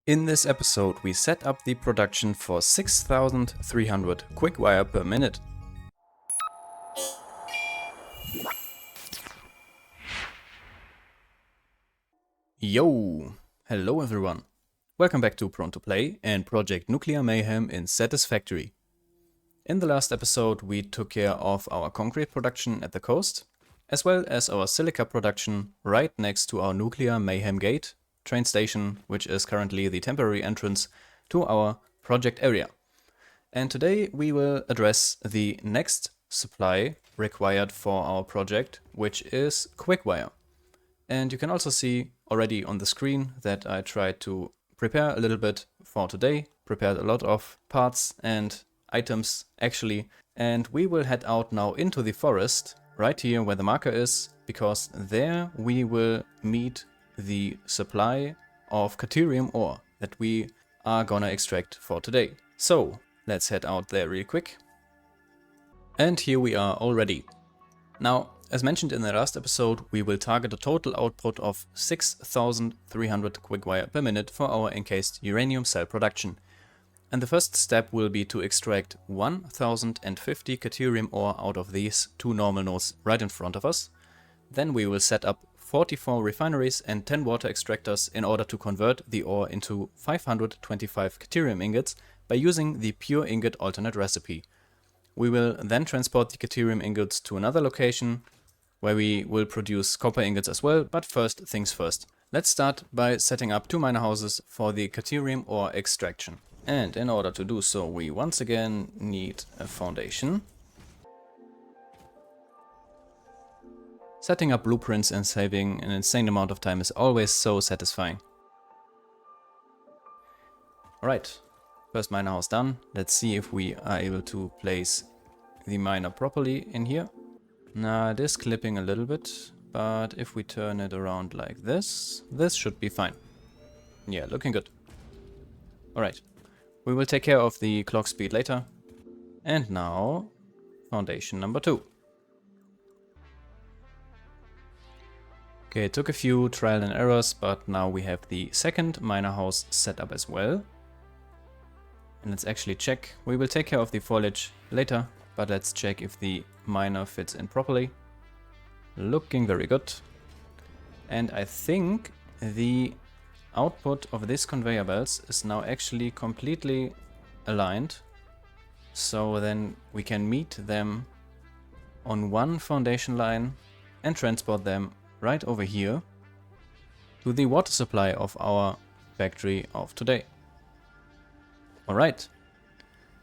In this episode, we set up the production for 6,300 Quickwire per minute. Yo! Hello everyone! Welcome back to Prone to Play and Project Nuclear Mayhem in Satisfactory. In the last episode, we took care of our concrete production at the coast, as well as our silica production right next to our Nuclear Mayhem Gate train station, which is currently the temporary entrance to our project area. And today we will address the next supply required for our project, which is Quickwire. And you can also see already on the screen that I tried to prepare a little bit for today, prepared a lot of parts and items actually, and we will head out now into the forest, right here where the marker is, because there we will meet the supply of Caterium ore that we are gonna extract for today. So let's head out there real quick. And here we are already. Now, as mentioned in the last episode, we will target a total output of 6,300 Quickwire per minute for our Encased Uranium Cell production. And the first step will be to extract 1,050 Caterium ore out of these two normal nodes right in front of us. Then we will set up 44 refineries and 10 water extractors in order to convert the ore into 525 Caterium ingots by using the pure ingot alternate recipe. We will then transport the Caterium ingots to another location where we will produce copper ingots as well, but first things first. Let's start by setting up two miner houses for the Caterium ore extraction. And in order to do so, we once again need a foundation. Setting up blueprints and saving an insane amount of time is always so satisfying. Alright, first miner house done. Let's see if we are able to place the miner properly in here. Now it is clipping a little bit, but if we turn it around like this should be fine. Yeah, looking good. Alright, we will take care of the clock speed later. And now, foundation number 2. Okay, it took a few trial and errors, but now we have the second miner house set up as well. And let's actually check. We will take care of the foliage later, but let's check if the miner fits in properly. Looking very good. And I think the output of this conveyor belts is now actually completely aligned. So then we can meet them on one foundation line and transport them right over here to the water supply of our factory of today. Alright,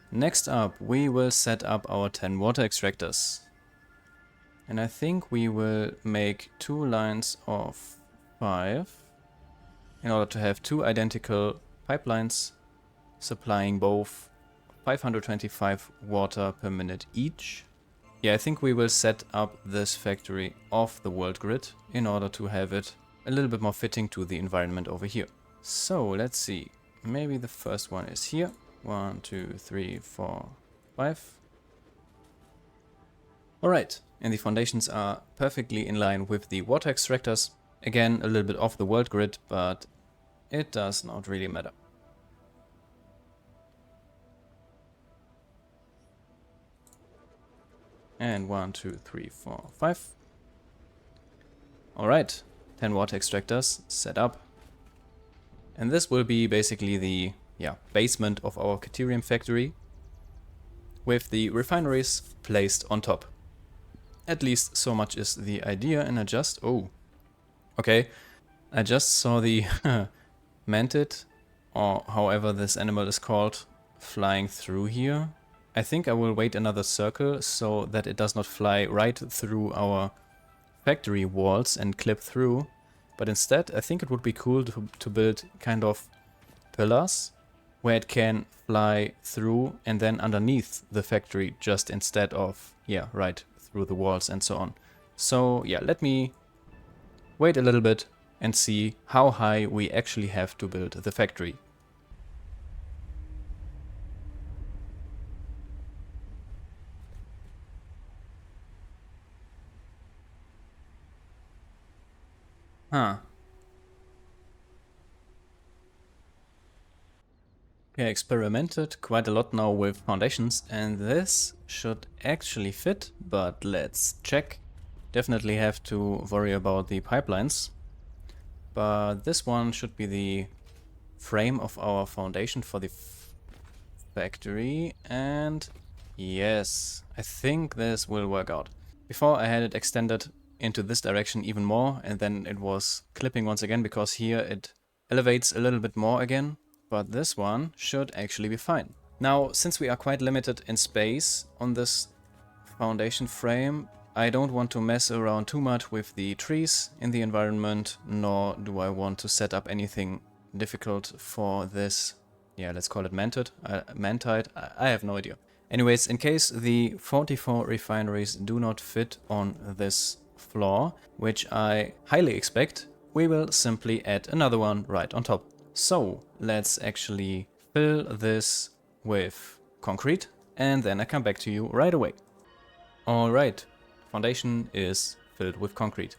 next up we will set up our 10 water extractors. And I think we will make 2 lines of 5 in order to have 2 identical pipelines supplying both 525 water per minute each. Yeah, I think we will set up this factory off the world grid in order to have it a little bit more fitting to the environment over here. So let's see, maybe the first one is here. 1, 2, 3, 4, 5. Alright, and the foundations are perfectly in line with the water extractors. Again, a little bit off the world grid, but it does not really matter. And 1, 2, 3, 4, 5. Alright, 10 water extractors set up. And this will be basically the basement of our Caterium factory, with the refineries placed on top. At least so much is the idea, and I just saw the mantid, or however this animal is called, flying through here. I think I will wait another circle so that it does not fly right through our factory walls and clip through. But instead, I think it would be cool to build kind of pillars where it can fly through and then underneath the factory, just instead of, right through the walls and so on. So yeah, let me wait a little bit and see how high we actually have to build the factory. Huh. Okay, I experimented quite a lot now with foundations, and this should actually fit, but let's check. Definitely have to worry about the pipelines, but this one should be the frame of our foundation for the factory, and yes, I think this will work out. Before I had it extended into this direction even more, and then it was clipping once again because here it elevates a little bit more again, but this one should actually be fine. Now, since we are quite limited in space on this foundation frame, I don't want to mess around too much with the trees in the environment, nor do I want to set up anything difficult for this, yeah, let's call it mantite, I have no idea. Anyways, in case the 44 refineries do not fit on this floor, which I highly expect, we will simply add another one right on top. So let's actually fill this with concrete, and then I come back to you right away. Alright, foundation is filled with concrete.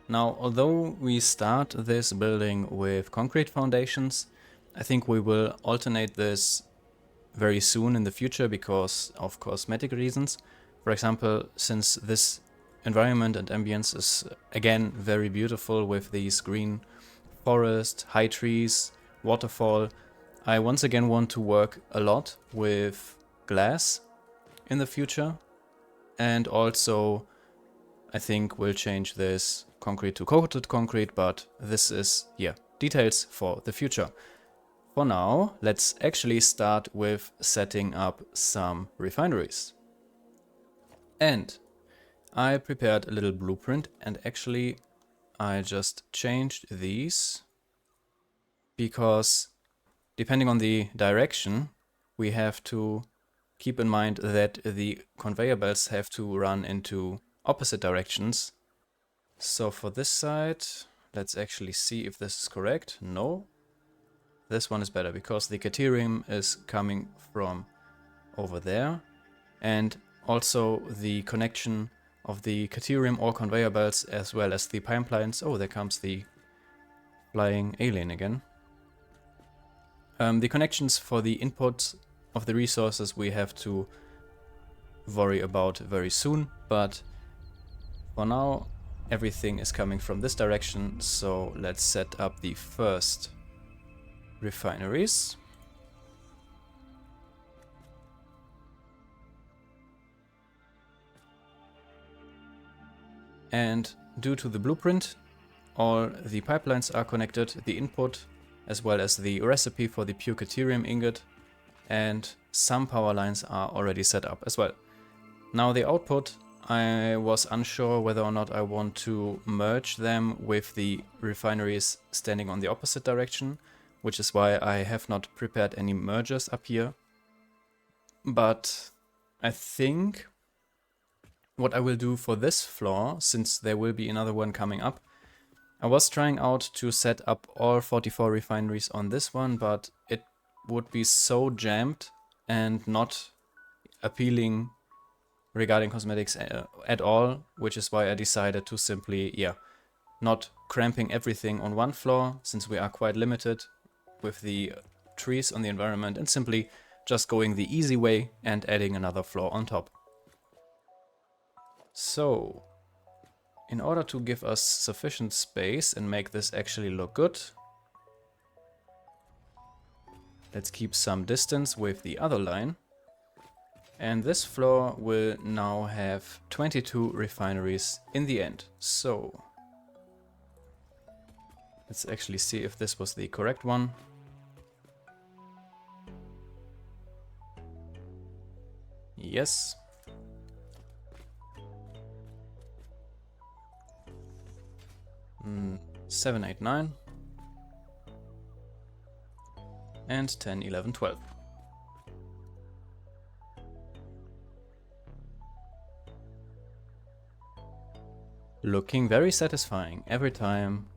Now, although we start this building with concrete foundations, I think we will alternate this very soon in the future because of cosmetic reasons. For example, since this environment and ambience is again very beautiful with these green forest, high trees, waterfall, I once again want to work a lot with glass in the future, and also I think we'll change this concrete to coated concrete, but this is, yeah, details for the future. For now, let's actually start with setting up some refineries. And I prepared a little blueprint, and actually I just changed these because depending on the direction, we have to keep in mind that the conveyor belts have to run into opposite directions. So for this side, let's actually see if this is correct. No. This one is better because the Caterium is coming from over there, and also the connection of the Caterium or conveyor belts as well as the pipelines. Oh, there comes the flying alien again. The connections for the input of the resources we have to worry about very soon, but for now everything is coming from this direction, so let's set up the first refineries. And due to the blueprint, all the pipelines are connected, the input as well as the recipe for the pure Caterium ingot, and some power lines are already set up as well. Now the output, I was unsure whether or not I want to merge them with the refineries standing on the opposite direction, which is why I have not prepared any mergers up here. But I think what I will do for this floor, since there will be another one coming up, I was trying out to set up all 44 refineries on this one, but it would be so jammed and not appealing regarding cosmetics at all, which is why I decided to simply, yeah, not cramping everything on one floor, since we are quite limited with the trees on the environment, and simply just going the easy way and adding another floor on top. So, in order to give us sufficient space and make this actually look good, let's keep some distance with the other line. And this floor will now have 22 refineries in the end. So, let's actually see if this was the correct one. Yes. Mm, 7, 8, 9. And 10, 11, 12. Looking very satisfying every time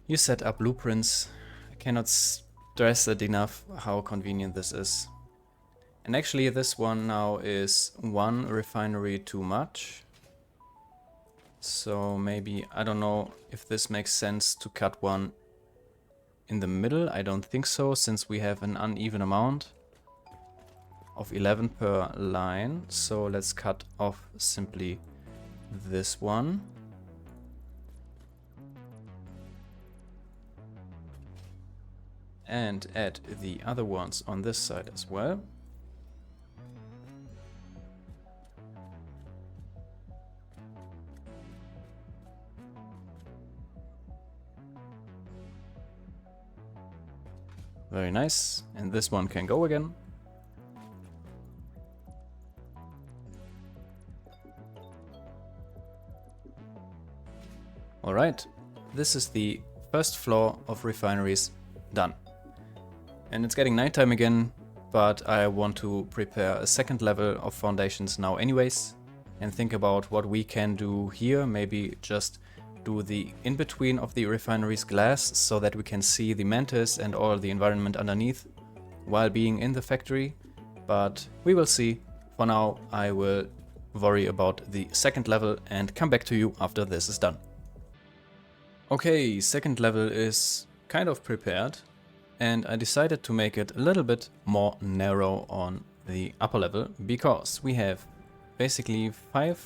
you set up blueprints. I cannot stress it enough how convenient this is. And actually this one now is one refinery too much. So maybe, I don't know if this makes sense to cut one in the middle? I don't think so, since we have an uneven amount of 11 per line. So let's cut off simply this one. And add the other ones on this side as well. Very nice. And this one can go again. Alright, this is the first floor of refineries done. And it's getting nighttime again, but I want to prepare a second level of foundations now anyways, and think about what we can do here. Maybe just do the in-between of the refinery's glass so that we can see the mantis and all the environment underneath while being in the factory, but we will see. For now, I will worry about the second level and come back to you after this is done. Okay, second level is kind of prepared, and I decided to make it a little bit more narrow on the upper level because we have basically five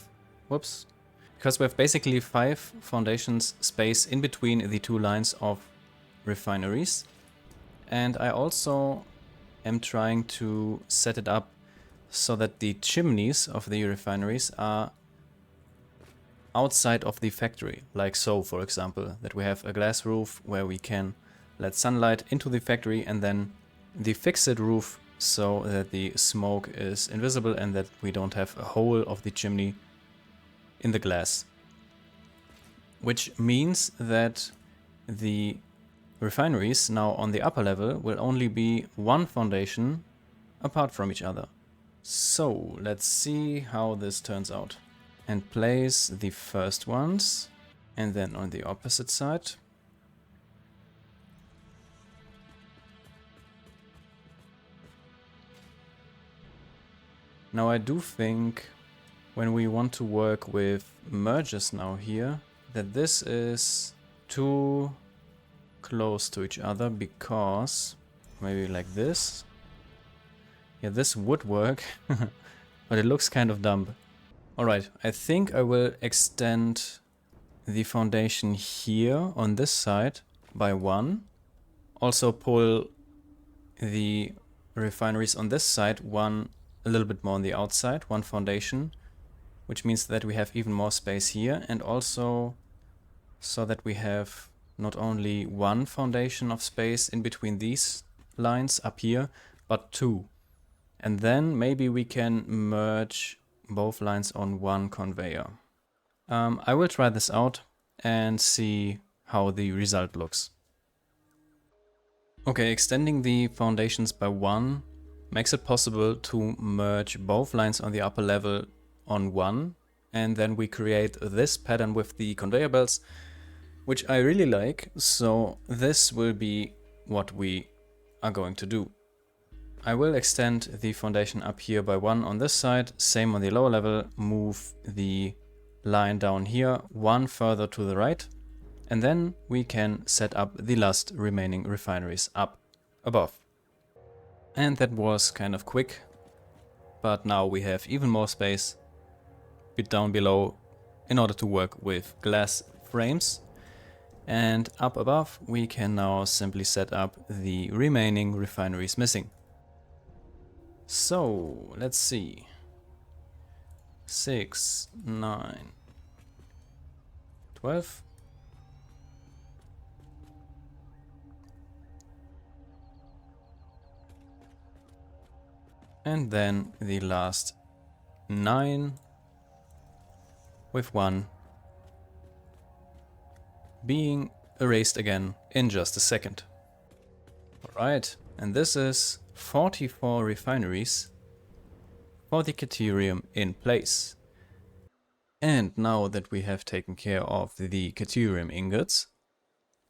foundations space in between the two lines of refineries. And I also am trying to set it up so that the chimneys of the refineries are outside of the factory, like so, for example, that we have a glass roof where we can let sunlight into the factory, and then the fixed roof so that the smoke is invisible and that we don't have a hole of the chimney in the glass. Which means that the refineries now on the upper level will only be one foundation apart from each other. So let's see how this turns out. And place the first ones, and then on the opposite side. Now I do think when we want to work with merges now here, that this is too close to each other, because maybe like this. Yeah, this would work, but it looks kind of dumb. Alright, I think I will extend the foundation here on this side by one. Also pull the refineries on this side one a little bit more on the outside, one foundation, which means that we have even more space here, and also so that we have not only one foundation of space in between these lines up here, but two. And then maybe we can merge both lines on one conveyor. I will try this out and see how the result looks. Okay, extending the foundations by one makes it possible to merge both lines on the upper level on one, and then we create this pattern with the conveyor belts, which I really like. So this will be what we are going to do. I will extend the foundation up here by one on this side, same on the lower level, move the line down here one further to the right, and then we can set up the last remaining refineries up above. And that was kind of quick, but now we have even more space down below in order to work with glass frames. And up above we can now simply set up the remaining refineries missing. So let's see, 6, 9, 12. And then the last 9 with one being erased again in just a second. Alright, and this is 44 refineries for the Caterium in place. And now that we have taken care of the Caterium ingots,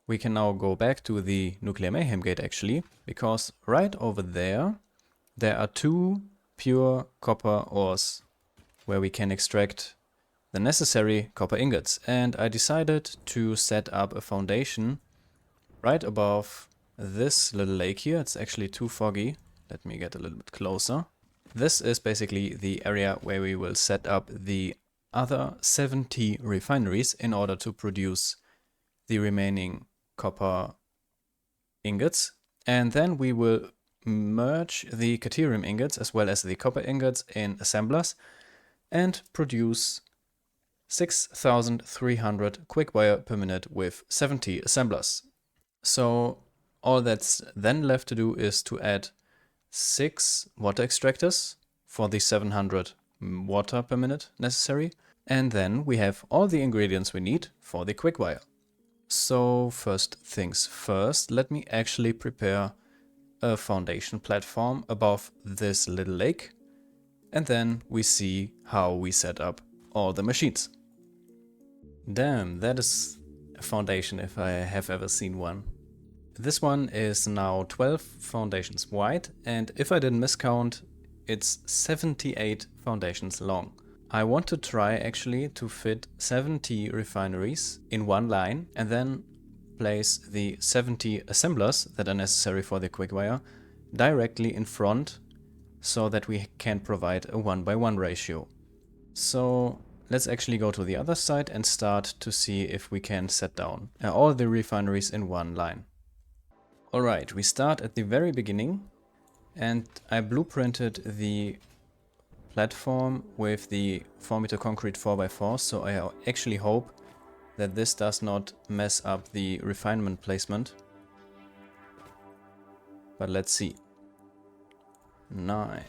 we can now go back to the Nuclear Mayhem gate actually, because right over there are 2 pure copper ores where we can extract the necessary copper ingots. And I decided to set up a foundation right above this little lake here. It's actually too foggy. Let me get a little bit closer. This is basically the area where we will set up the other 70 refineries in order to produce the remaining copper ingots. And then we will merge the Caterium ingots as well as the copper ingots in assemblers and produce 6,300 Quickwire per minute with 70 assemblers. So all that's then left to do is to add 6 water extractors for the 700 water per minute necessary. And then we have all the ingredients we need for the Quickwire. So first things first, let me actually prepare a foundation platform above this little lake. And then we see how we set up all the machines. Damn, that is a foundation if I have ever seen one. This one is now 12 foundations wide, and if I didn't miscount, it's 78 foundations long. I want to try actually to fit 70 refineries in one line and then place the 70 assemblers that are necessary for the Quickwire directly in front so that we can provide a 1:1 ratio. So let's actually go to the other side and start to see if we can set down all the refineries in one line. Alright, we start at the very beginning and I blueprinted the platform with the 4-meter concrete 4x4, so I actually hope that this does not mess up the refinement placement. But let's see. 9,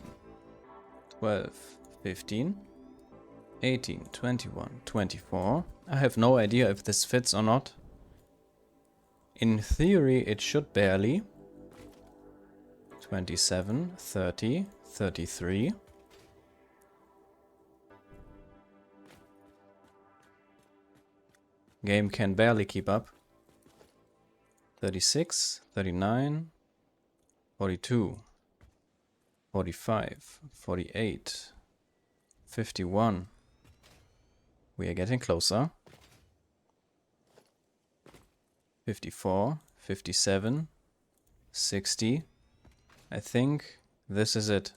12, 15, 18, 21, 24. I have no idea if this fits or not. In theory it should barely. 27, 30, 33. Game can barely keep up. 36, 39, 42, 45, 48, 51. We are getting closer. 54, 57, 60. I think this is it.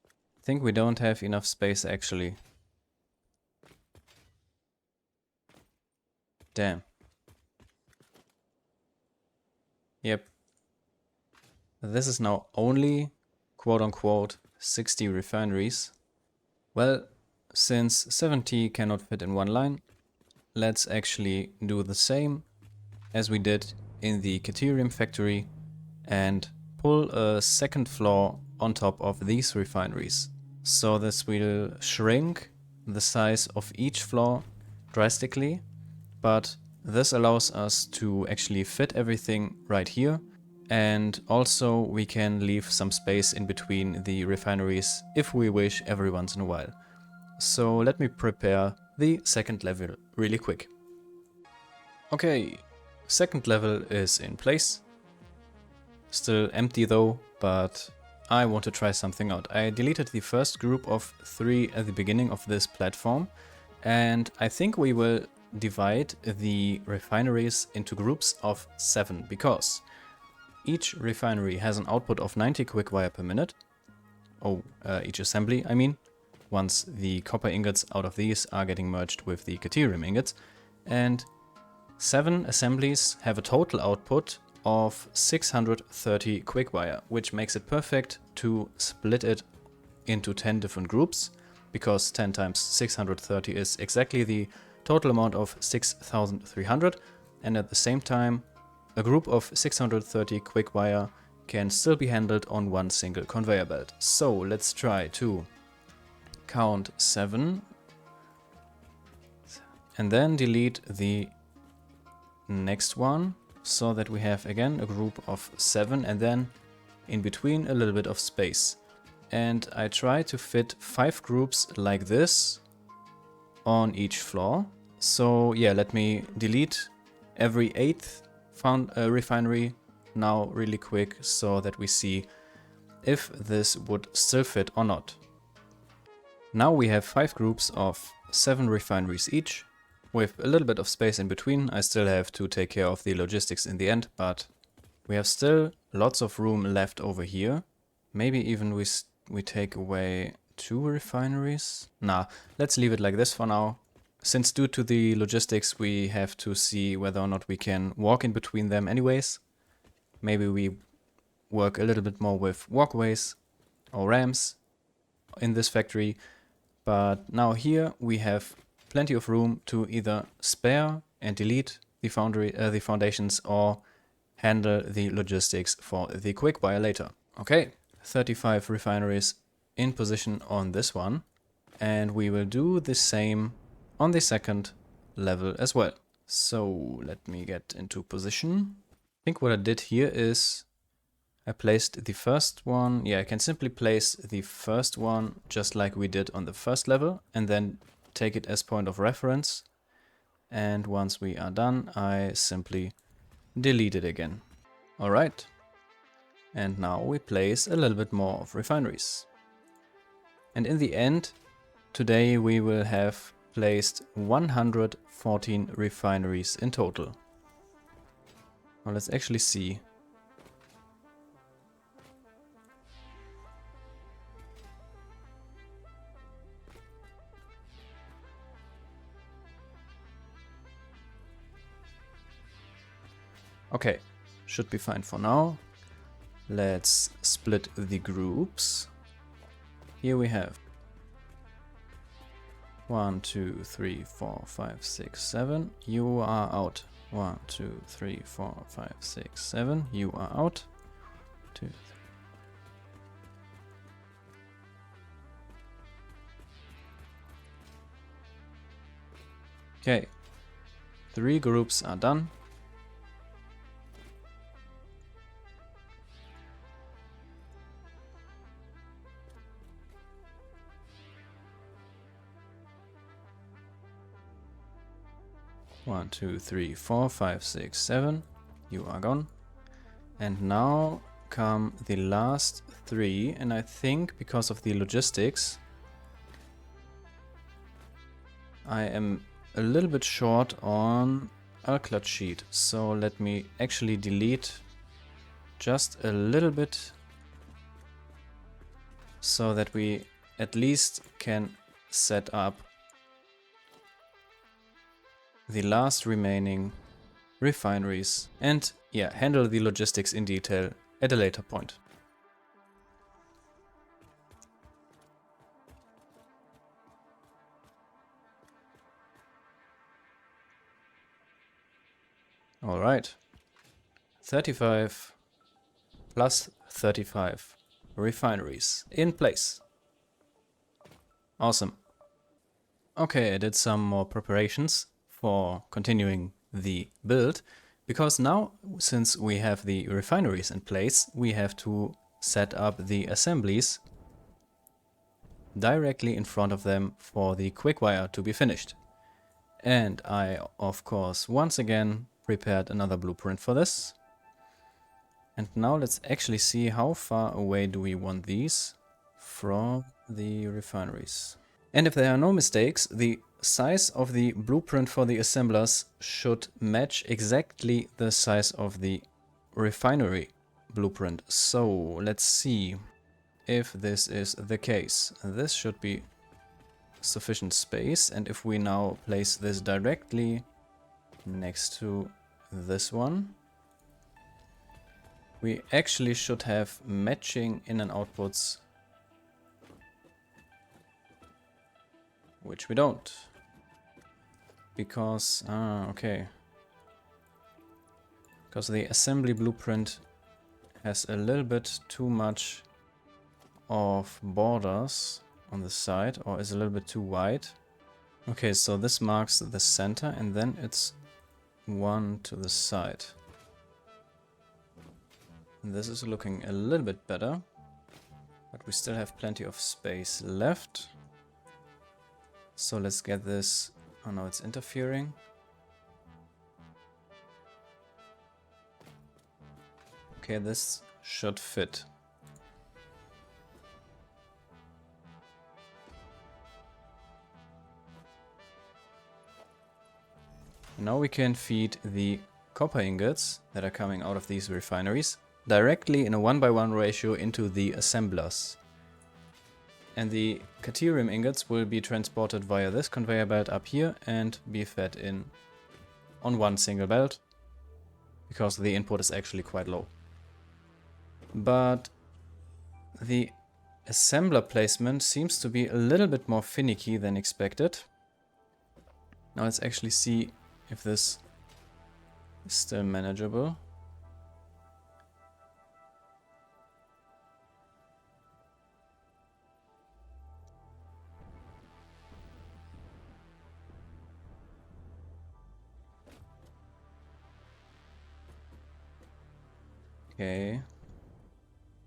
I think we don't have enough space actually. Damn. Yep. This is now only quote-unquote 60 refineries. Well, since 70 cannot fit in one line, let's actually do the same as we did in the Caterium factory and pull a second floor on top of these refineries. So this will shrink the size of each floor drastically, but this allows us to actually fit everything right here, and also we can leave some space in between the refineries if we wish every once in a while. So let me prepare the second level really quick. Okay, second level is in place. Still empty though, but I want to try something out. I deleted the first group of 3 at the beginning of this platform, and I think we will divide the refineries into groups of 7 because each refinery has an output of 90 Quickwire per minute. Each assembly, I mean. Once the copper ingots out of these are getting merged with the Caterium ingots. And 7 assemblies have a total output of 630 Quickwire, which makes it perfect to split it into 10 different groups, because 10 times 630 is exactly the total amount of 6,300, and at the same time a group of 630 Quickwire can still be handled on one single conveyor belt. So let's try to count 7 and then delete the next one so that we have again a group of 7 and then in between a little bit of space. And I try to fit 5 groups like this on each floor. So yeah, let me delete every 8th refinery now really quick so that we see if this would still fit or not. Now we have 5 groups of 7 refineries each, with a little bit of space in between. I still have to take care of the logistics in the end, but We have still lots of room left over here. Maybe even we take away 2 refineries. Nah, let's leave it like this for now. Since due to the logistics we have to see whether or not we can walk in between them anyways. Maybe we work a little bit more with walkways or ramps in this factory. But now here we have plenty of room to either spare and delete the foundations or handle the logistics for the Quickwire later. Okay, 35 refineries in position on this one, and we will do the same on the second level as well. So let me get into position. I think what I did here is I placed the first one. Yeah, I can simply place the first one just like we did on the first level and then take it as point of reference. And once we are done, I simply delete it again. All right. And now we place a little bit more of refineries. And in the end, today we will have placed 114 refineries in total. Now let's actually see. Okay, should be fine for now. Let's split the groups. Here we have 1, 2, 3, 4, 5, 6, 7. You are out. 1, 2, 3, 4, 5, 6, 7. You are out. 2, 3. Okay, 3 groups are done. One, 2, 3, 4, 5, 6, 7. You are gone. And now come the last 3. And I think because of the logistics, I am a little bit short on a clutch sheet. So let me actually delete just a little bit so that we at least can set up the last remaining refineries and handle the logistics in detail at a later point. All right, 35 plus 35 refineries in place. Awesome. Okay, I did some more preparations for continuing the build, because now, since we have the refineries in place, we have to set up the assemblies directly in front of them for the Quickwire to be finished. And I, of course, once again prepared another blueprint for this. And now let's actually see how far away do we want these from the refineries. And if there are no mistakes, the size of the blueprint for the assemblers should match exactly the size of the refinery blueprint. So let's see if this is the case. This should be sufficient space, and if we now place this directly next to this one, we actually should have matching in and outputs, which we don't. Because, okay. Because the assembly blueprint has a little bit too much of borders on the side, or is a little bit too wide. Okay, so this marks the center, and then it's one to the side. And this is looking a little bit better, but we still have plenty of space left. So let's get this. Oh no, it's interfering. Okay, this should fit. Now we can feed the copper ingots that are coming out of these refineries directly in a 1:1 ratio into the assemblers. And the Caterium ingots will be transported via this conveyor belt up here and be fed in on one single belt, because the input is actually quite low. But the assembler placement seems to be a little bit more finicky than expected. Now let's actually see if this is still manageable. Okay.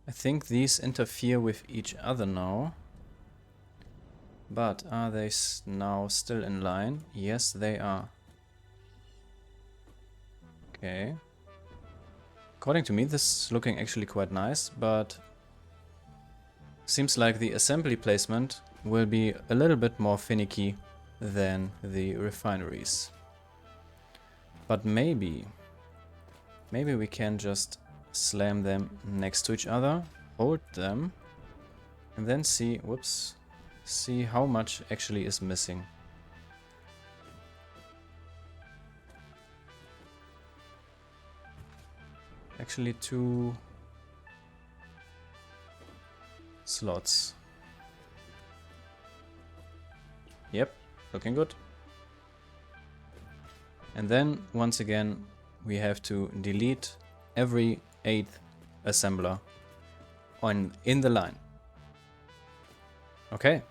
I think these interfere with each other now. But are they now still in line? Yes, they are. Okay. According to me, this is looking actually quite nice, but seems like the assembly placement will be a little bit more finicky than the refineries. But maybe we can just slam them next to each other, hold them, and then see, see how much actually is missing. Actually 2 slots. Yep, looking good. And then once again we have to delete every 8th assembler in the line. Okay.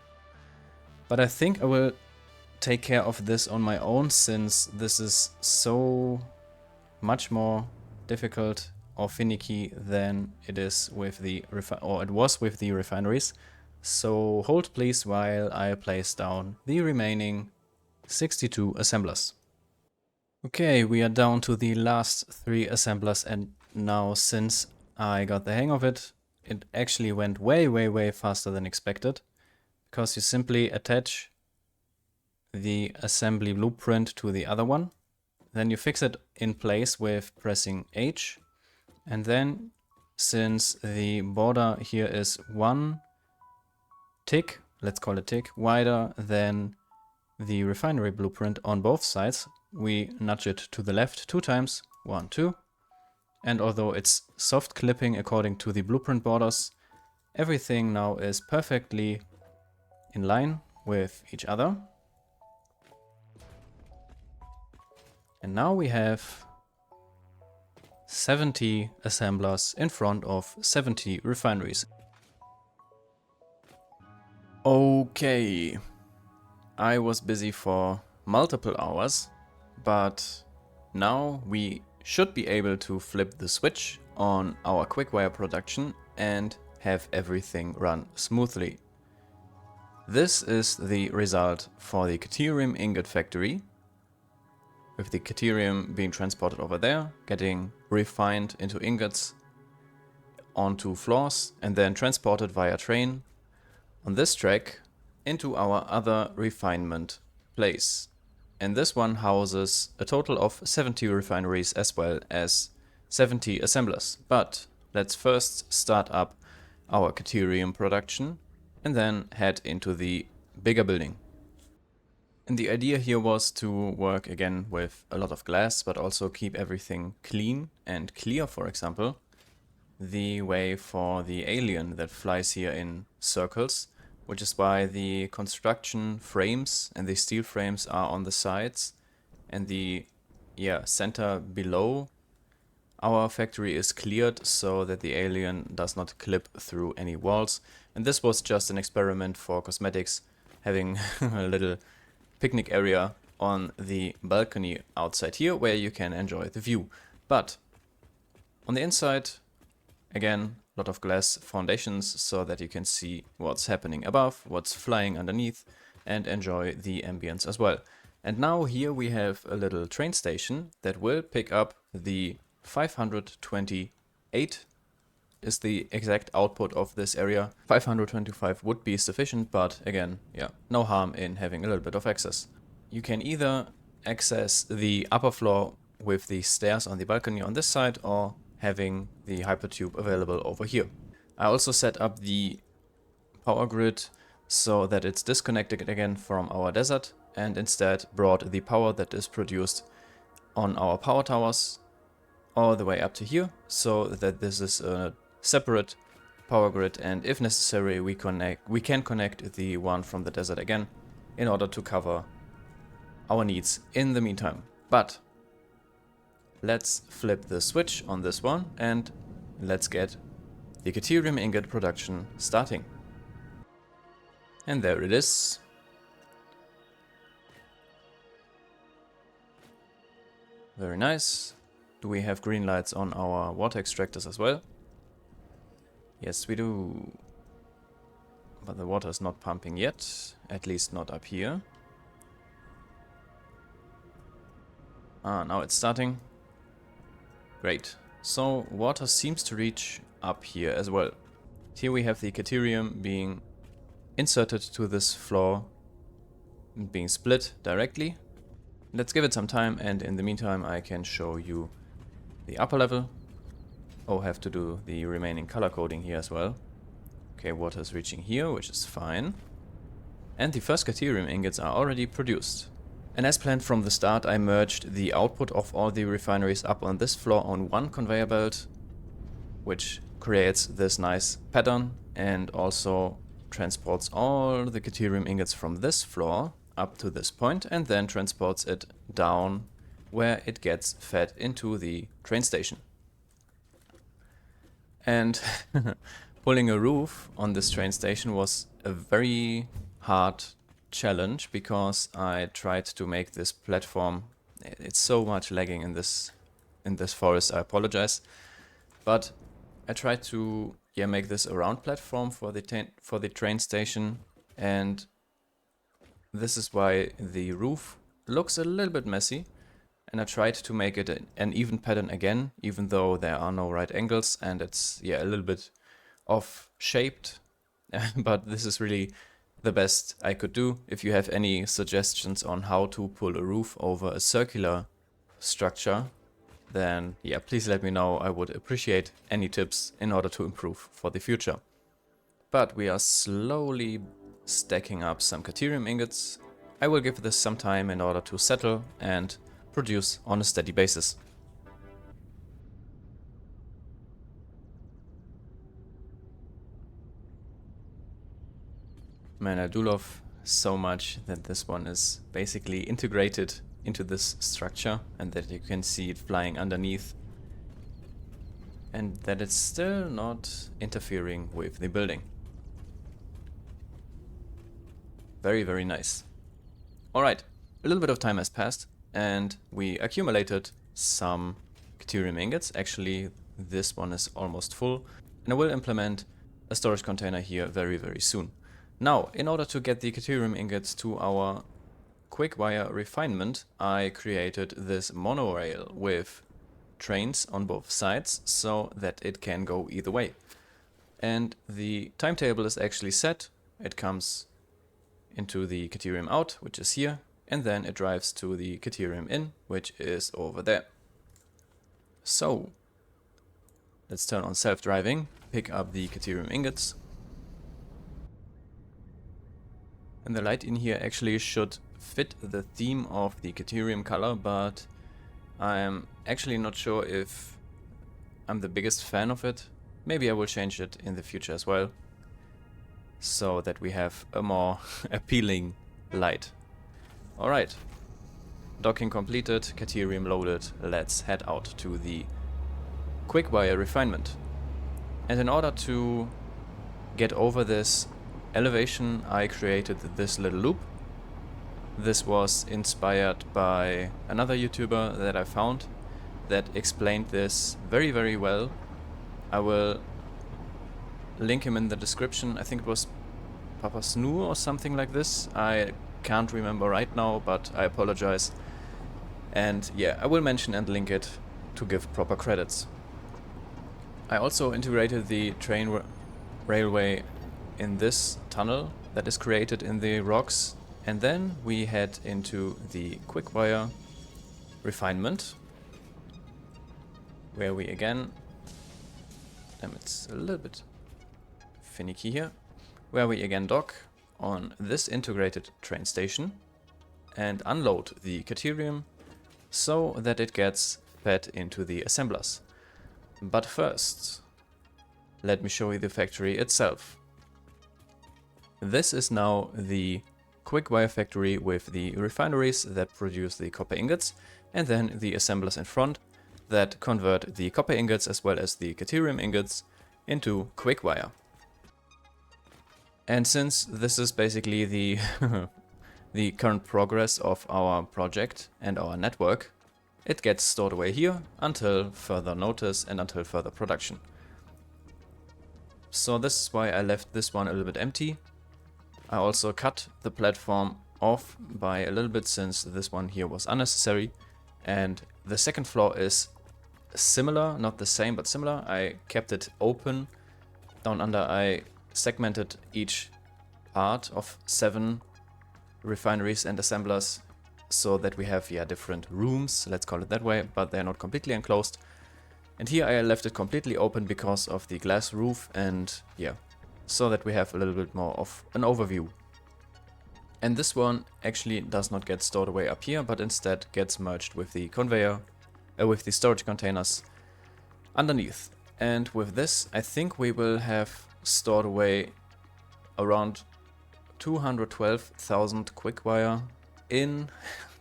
But I think I will take care of this on my own, since this is so much more difficult or finicky than it is with the it was with the refineries. So hold please while I place down the remaining 62 assemblers. Okay, we are down to the last 3 assemblers, and now since I got the hang of it, it actually went way faster than expected, because you simply attach the assembly blueprint to the other one, then you fix it in place with pressing H, and then since the border here is 1 tick, let's call it tick, wider than the refinery blueprint on both sides, we nudge it to the left 2 times, 1, 2, and although it's soft clipping according to the blueprint borders, everything now is perfectly in line with each other. And now we have 70 assemblers in front of 70 refineries. Okay, I was busy for multiple hours, but now we should be able to flip the switch on our Quickwire production and have everything run smoothly. This is the result for the Caterium ingot factory, with the Caterium being transported over there, getting refined into ingots onto floors, and then transported via train on this track into our other refinement place. And this one houses a total of 70 refineries as well as 70 assemblers. But let's first start up our Caterium production and then head into the bigger building. And the idea here was to work again with a lot of glass, but also keep everything clean and clear. For example, the way for the alien that flies here in circles, which is why the construction frames and the steel frames are on the sides, and the center below our factory is cleared so that the alien does not clip through any walls. And this was just an experiment for cosmetics, having a little picnic area on the balcony outside here where you can enjoy the view. But on the inside, again, a lot of glass foundations so that you can see what's happening above, what's flying underneath, and enjoy the ambience as well. And now here we have a little train station that will pick up the 528 is the exact output of this area. 525 would be sufficient, but again, no harm in having a little bit of access. You can either access the upper floor with the stairs on the balcony on this side or having the hypertube available over here. I also set up the power grid so that it's disconnected again from our desert and instead brought the power that is produced on our power towers all the way up to here, so that this is a separate power grid, and if necessary we can connect the one from the desert again in order to cover our needs in the meantime. But let's flip the switch on this one and let's get the Caterium ingot production starting. And there it is. Very nice. Do we have green lights on our water extractors as well? Yes, we do. But the water is not pumping yet, at least not up here. Ah, now it's starting. Great. So water seems to reach up here as well. Here we have the Caterium being inserted to this floor, being split directly. Let's give it some time, and in the meantime I can show you the upper level. Oh, have to do the remaining color coding here as well. Okay, water is reaching here, which is fine. And the first Caterium ingots are already produced. And as planned from the start, I merged the output of all the refineries up on this floor on one conveyor belt, which creates this nice pattern and also transports all the Caterium ingots from this floor up to this point and then transports it down where it gets fed into the train station. And pulling a roof on this train station was a very hard challenge because I tried to make this platform. It's so much lagging in this forest, I apologize. But I tried to make this a round platform for the train station, and this is why the roof looks a little bit messy. And I tried to make it an even pattern again, even though there are no right angles and it's a little bit off shaped. But this is really the best I could do. If you have any suggestions on how to pull a roof over a circular structure, then please let me know. I would appreciate any tips in order to improve for the future. But we are slowly stacking up some Caterium ingots. I will give this some time in order to settle and produce on a steady basis. Man, I do love so much that this one is basically integrated into this structure and that you can see it flying underneath and that it's still not interfering with the building. Very, very nice. Alright, a little bit of time has passed and we accumulated some Caterium ingots. Actually, this one is almost full, and I will implement a storage container here very, very soon. Now, in order to get the Caterium ingots to our Quickwire refinement, I created this monorail with trains on both sides so that it can go either way. And the timetable is actually set. It comes into the Caterium out, which is here, and then it drives to the Caterium in, which is over there. So, let's turn on self-driving, pick up the Caterium ingots. And the light in here actually should fit the theme of the Caterium color, but I'm actually not sure if I'm the biggest fan of it. Maybe I will change it in the future as well, so that we have a more appealing light. Alright, docking completed, Caterium loaded, let's head out to the Quickwire refinement. And in order to get over this elevation, I created this little loop. This was inspired by another YouTuber that I found that explained this very, very well. I will link him in the description. I think it was Papa Snoo or something like this. I can't remember right now, but I apologize. And I will mention and link it to give proper credits. I also integrated the train railway in this tunnel that is created in the rocks, and then we head into the Quickwire refinement. where we again, damn, it's a little bit finicky here, where we again dock on this integrated train station and unload the Caterium so that it gets fed into the assemblers. But first, let me show you the factory itself. This is now the Quickwire factory with the refineries that produce the copper ingots, and then the assemblers in front that convert the copper ingots as well as the Caterium ingots into Quickwire. And since this is basically the the current progress of our project and our network, it gets stored away here until further notice and until further production. So this is why I left this one a little bit empty. I also cut the platform off by a little bit since this one here was unnecessary. And the second floor is similar, not the same, but similar. I kept it open. Down under I segmented each part of 7 refineries and assemblers so that we have different rooms, let's call it that way, but they're not completely enclosed. And here I left it completely open because of the glass roof and so that we have a little bit more of an overview. And this one actually does not get stored away up here, but instead gets merged with the conveyor, with the storage containers underneath. And with this, I think we will have stored away around 212,000 Quickwire in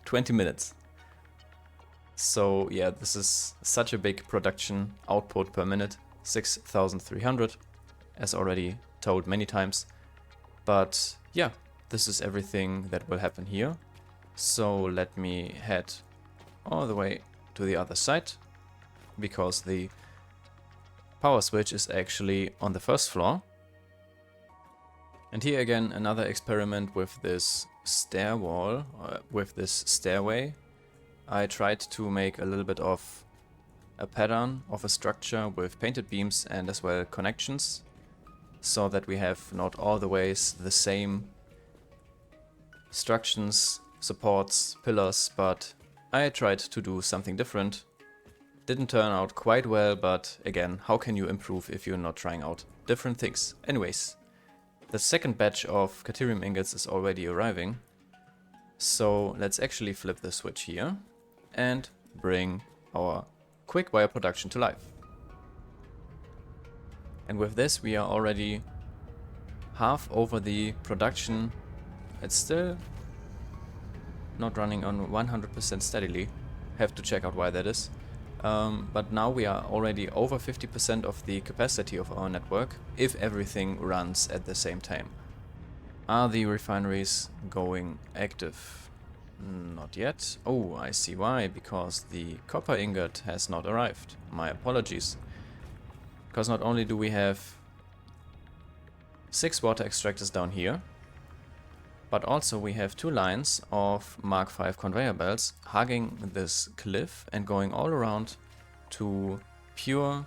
20 minutes. So yeah, this is such a big production output per minute, 6,300, as already told many times. But yeah, this is everything that will happen here. So let me head all the way to the other side, because the power switch is actually on the first floor. And here again, another experiment with this stairwall, with this stairway. I tried to make a little bit of a pattern of a structure with painted beams and as well connections, so that we have not all the ways the same structures, supports, pillars, but I tried to do something different. Didn't turn out quite well, but again, how can you improve if you're not trying out different things? Anyways, the second batch of Caterium ingots is already arriving. So let's actually flip the switch here and bring our Quickwire production to life. And with this we are already half over the production. It's still not running on 100% steadily. Have to check out why that is. But now we are already over 50% of the capacity of our network if everything runs at the same time. Are the refineries going active? Not yet. Oh, I see why, because the copper ingot has not arrived. My apologies. Because not only do we have 6 water extractors down here, but also we have 2 lines of Mark V conveyor belts hugging this cliff and going all around to pure,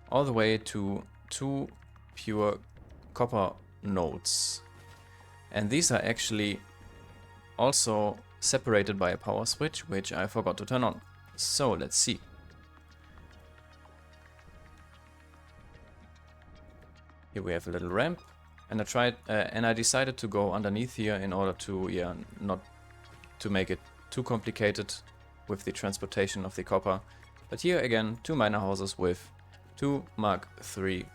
all the way to 2 pure copper nodes. And these are actually also separated by a power switch, which I forgot to turn on. So let's see. Here we have a little ramp. And I decided to go underneath here in order to, not to make it too complicated with the transportation of the copper. But here again, 2 miner houses with 2 Mark III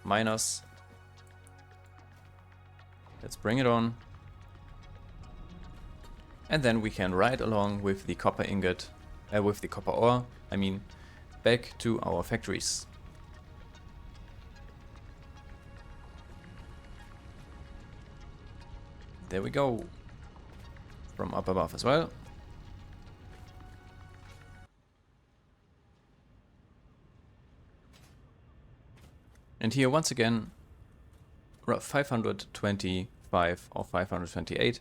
miners. Let's bring it on. And then we can ride along with the copper ingot, with the copper ore, back to our factories. There we go, from up above as well. And here once again, 525 or 528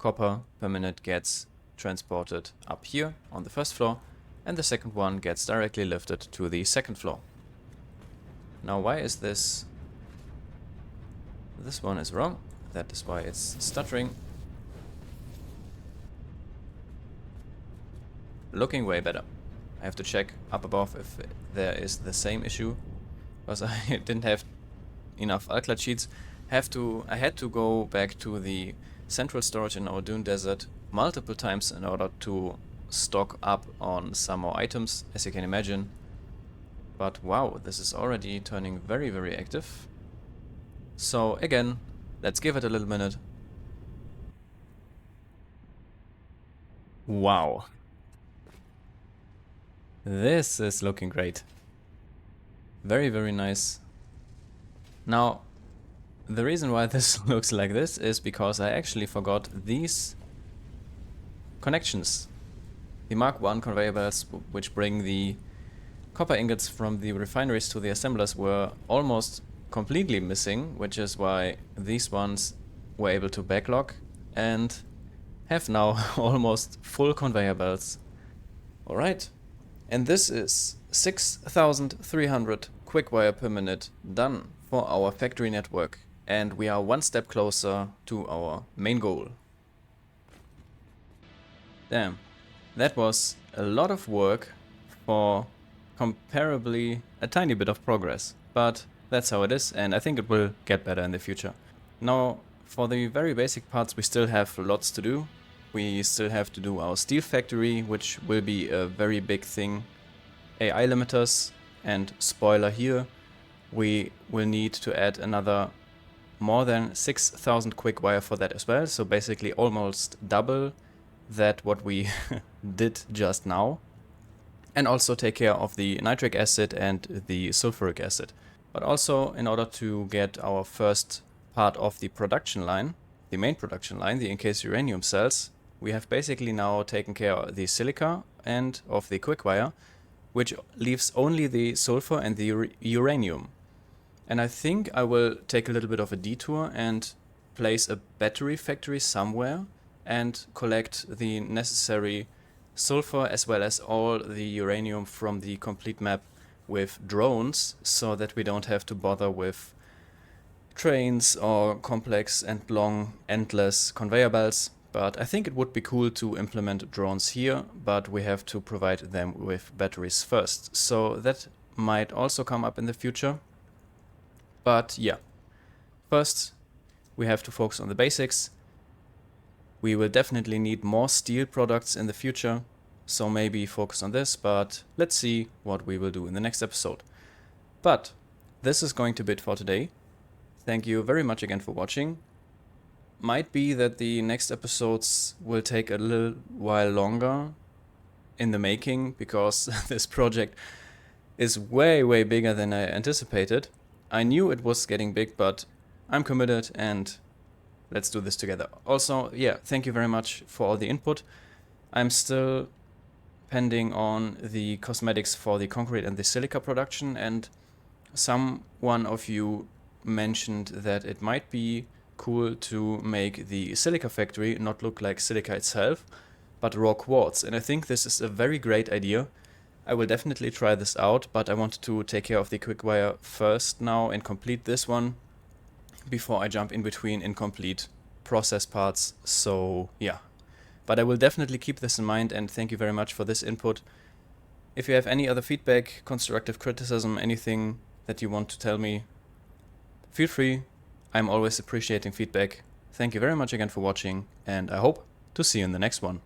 copper per minute gets transported up here on the first floor, and the second one gets directly lifted to the second floor. Now why is this? This one is wrong. That is why it's stuttering. Looking way better. I have to check up above if there is the same issue, because I didn't have enough alkali sheets. I had to go back to the central storage in our dune desert multiple times in order to stock up on some more items, as you can imagine. But wow, this is already turning very, very active. So again, let's give it a little minute. Wow. This is looking great. Very, very nice. Now, the reason why this looks like this is because I actually forgot these connections. The Mark I conveyor belts, which bring the copper ingots from the refineries to the assemblers, were almost completely missing, which is why these ones were able to backlog and have now almost full conveyor belts. Alright, and this is 6,300 quickwire per minute done for our factory network, and we are one step closer to our main goal. Damn, that was a lot of work for comparably a tiny bit of progress, but that's how it is, and I think it will get better in the future. Now, for the very basic parts, we still have lots to do. We still have to do our steel factory, which will be a very big thing. AI limiters, and spoiler here, we will need to add another more than 6,000 quickwire for that as well, so basically almost double that what we did just now. And also take care of the nitric acid and the sulfuric acid. But also, in order to get our first part of the production line, the main production line, the Encased Uranium Cells, we have basically now taken care of the silica and of the quickwire, which leaves only the sulfur and the uranium. And I think I will take a little bit of a detour and place a battery factory somewhere and collect the necessary sulfur as well as all the uranium from the complete map with drones, so that we don't have to bother with trains or complex and long endless conveyor belts. But I think it would be cool to implement drones here, but we have to provide them with batteries first. So that might also come up in the future. But yeah, first we have to focus on the basics. We will definitely need more steel products in the future, so maybe focus on this, but let's see what we will do in the next episode. But this is going to be it for today. Thank you very much again for watching. Might be that the next episodes will take a little while longer in the making, because this project is way, way bigger than I anticipated. I knew it was getting big, but I'm committed and let's do this together. Also, yeah, thank you very much for all the input. I'm still pending on the cosmetics for the concrete and the silica production, and someone of you mentioned that it might be cool to make the silica factory not look like silica itself, but raw quartz, and I think this is a very great idea. I will definitely try this out, but I wanted to take care of the quickwire first now and complete this one before I jump in between incomplete process parts, so yeah. But I will definitely keep this in mind, and thank you very much for this input. If you have any other feedback, constructive criticism, anything that you want to tell me, feel free. I'm always appreciating feedback. Thank you very much again for watching, and I hope to see you in the next one.